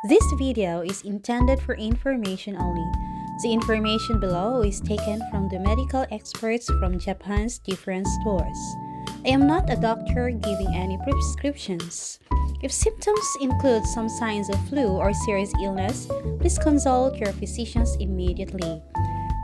This video is intended for information only. The information below is taken from the medical experts from Japan's different stores. I am not a doctor giving any prescriptions. If symptoms include some signs of flu or serious illness, please consult your physicians immediately.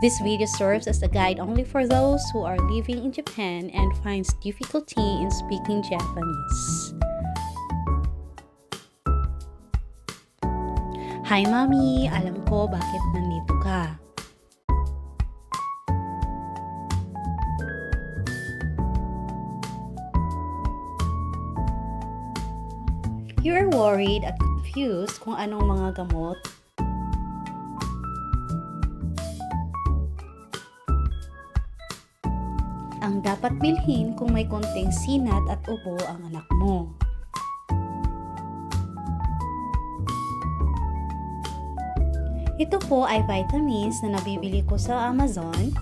This video serves as a guide only for those who are living in Japan and finds difficulty in speaking Japanese. Hi, Mami! Alam ko bakit nandito ka. You are worried at confused kung anong mga gamot ang dapat bilhin kung may konting sinat at ubo ang anak mo. Ito po ay vitamins na nabibili ko sa Amazon.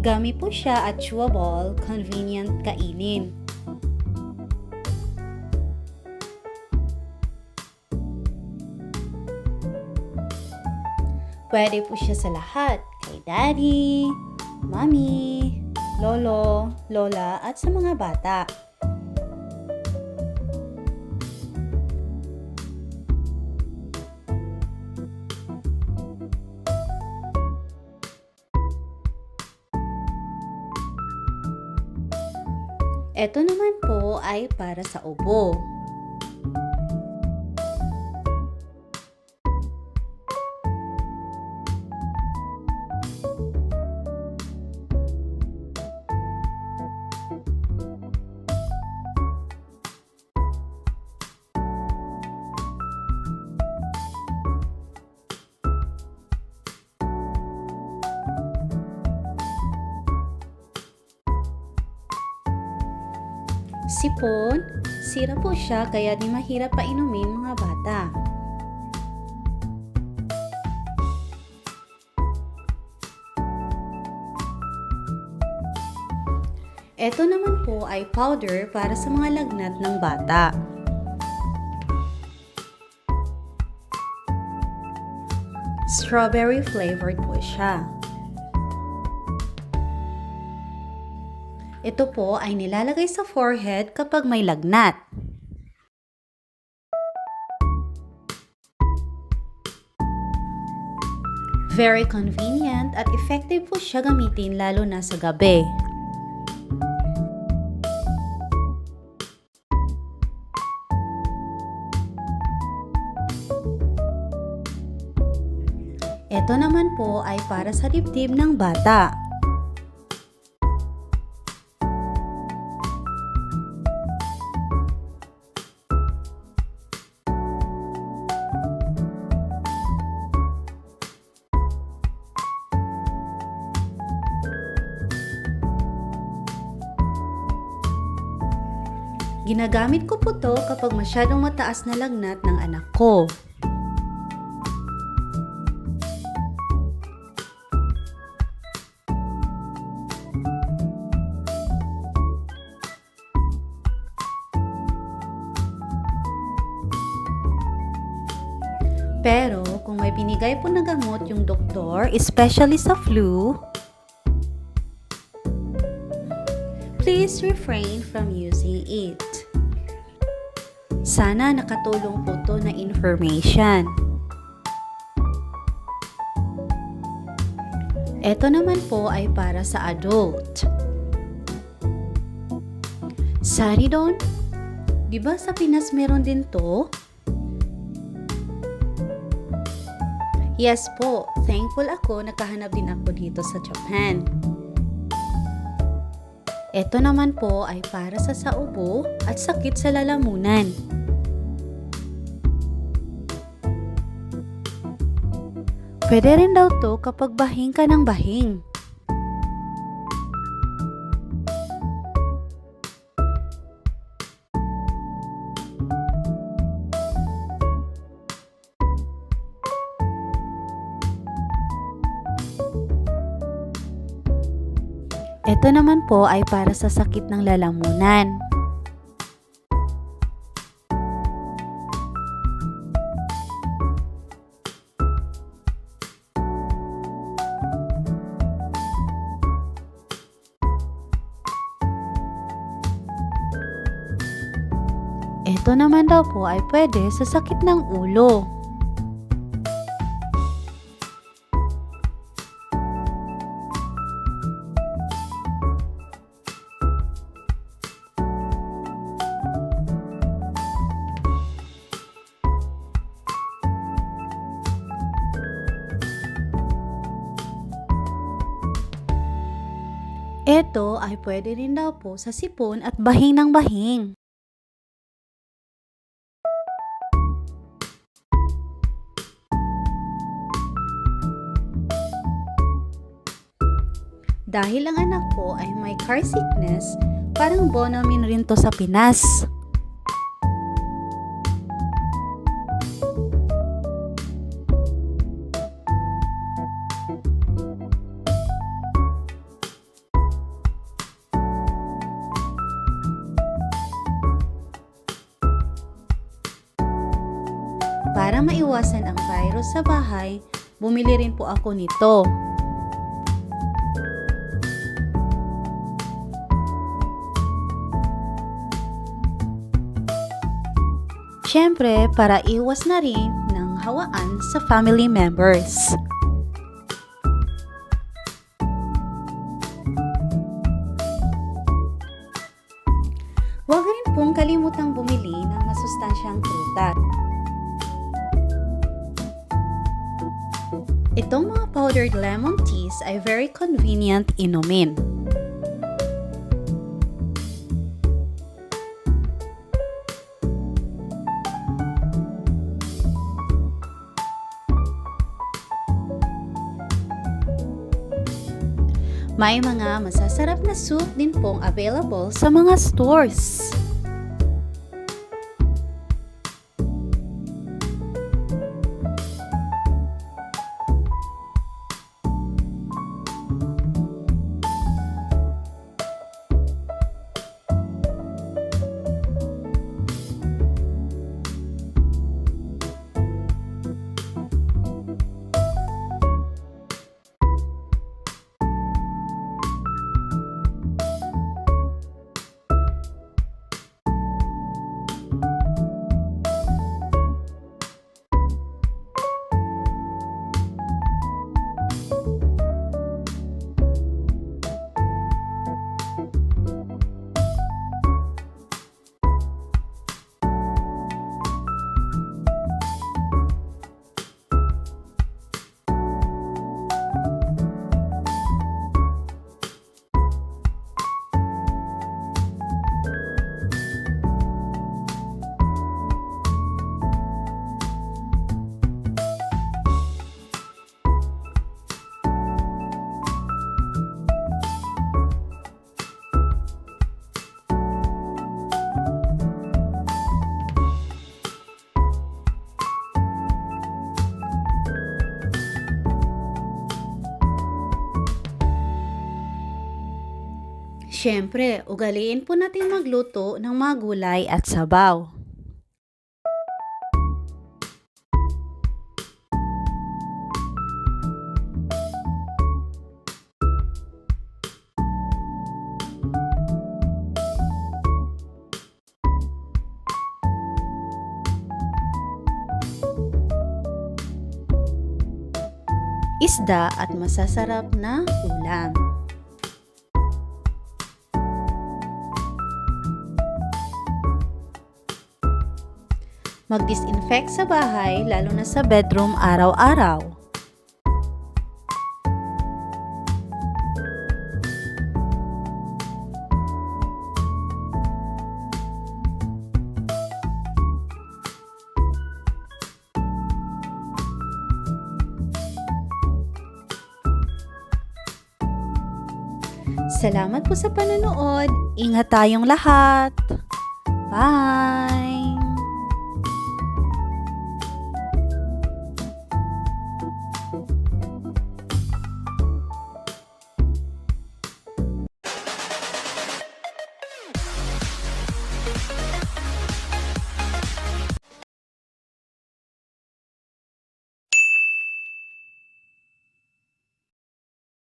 Gummy po siya at chewable, convenient kainin. Pwede po siya sa lahat, kay daddy, mommy, lolo, lola at sa mga bata. Ito naman po ay para sa ubo. Sipon, sira po siya kaya di mahirap pa inumin mga bata. Ito naman po ay powder para sa mga lagnat ng bata. Strawberry flavored po siya. Ito po ay nilalagay sa forehead kapag may lagnat. Very convenient at effective po siya gamitin lalo na sa gabi. Ito naman po ay para sa dibdib ng bata. Ginagamit ko po to kapag masyadong mataas na lagnat ng anak ko. Pero kung may binigay po na gamot yung doktor, especially sa flu, please refrain from using it. Sana nakatulong po to na information. Ito naman po ay para sa adult. Saridon? Di ba sa Pinas meron din to? Yes po, thankful ako nakahanap din ako dito sa Japan. Ito naman po ay para sa ubo at sakit sa lalamunan. Pwede rin daw to kapag bahing ka ng bahing. Ito naman po ay para sa sakit ng lalamunan. Ito naman daw po ay pwede sa sakit ng ulo. Ito ay pwede rin daw po sa sipon at bahing ng bahing. Dahil ang anak ko ay may car sickness, parang Bonamin rin to sa Pinas. Para maiwasan ang virus sa bahay, bumili rin po ako nito. Siyempre, para iwas na rin ng hawaan sa family members. Huwag rin pong kalimutang bumili ng masustansyang prutas. Itong mga powdered lemon teas ay very convenient inumin. May mga masasarap na soup din pong available sa mga stores. Siyempre, ugaliin po natin magluto ng mga gulay at sabaw. Isda at masasarap na ulam. Mag-disinfect sa bahay, lalo na sa bedroom araw-araw. Salamat po sa panonood. Ingat tayong lahat. Bye!